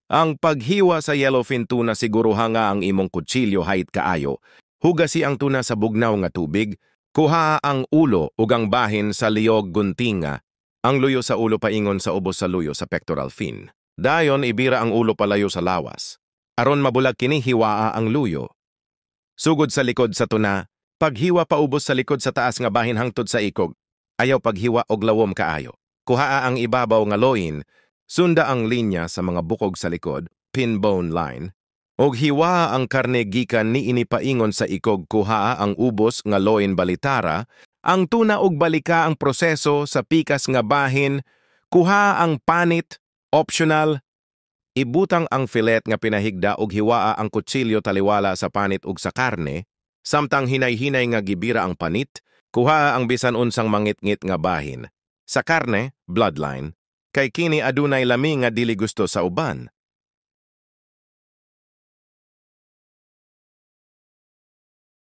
Ang paghiwa sa yellowfin tuna siguruha nga ang imong kutsilyo hait kaayo. Hugasi ang tuna sa bugnaw nga tubig, kuha ang ulo ug ang bahin sa liyog guntinga. Ang luyo sa ulo paingon sa ubos sa luyo sa pectoral fin. Dayon ibira ang ulo palayo sa lawas. Aron mabulag kini hiwaa ang luyo. Sugod sa likod sa tuna, paghiwa paubos sa likod sa taas nga bahin hangtod sa ikog. Ayaw paghiwa og lawom kaayo. Kuhaa ang ibabaw nga loin, sunda ang linya sa mga bukog sa likod, pin bone line, og hiwa ang karne gikan ni inipaingon sa ikog kuhaa ang ubos nga loin balitara, ang tuna og balika ang proseso sa pikas nga bahin, kuha ang panit, optional, ibutang ang filet nga pinahigda og hiwaa ang kutsilyo taliwala sa panit ug sa karne, samtang hinay-hinay nga gibira ang panit, kuha ang bisan unsang mangit-ngit nga bahin. Sa karne, bloodline, kay kini adunay lami nga dili gusto sa uban.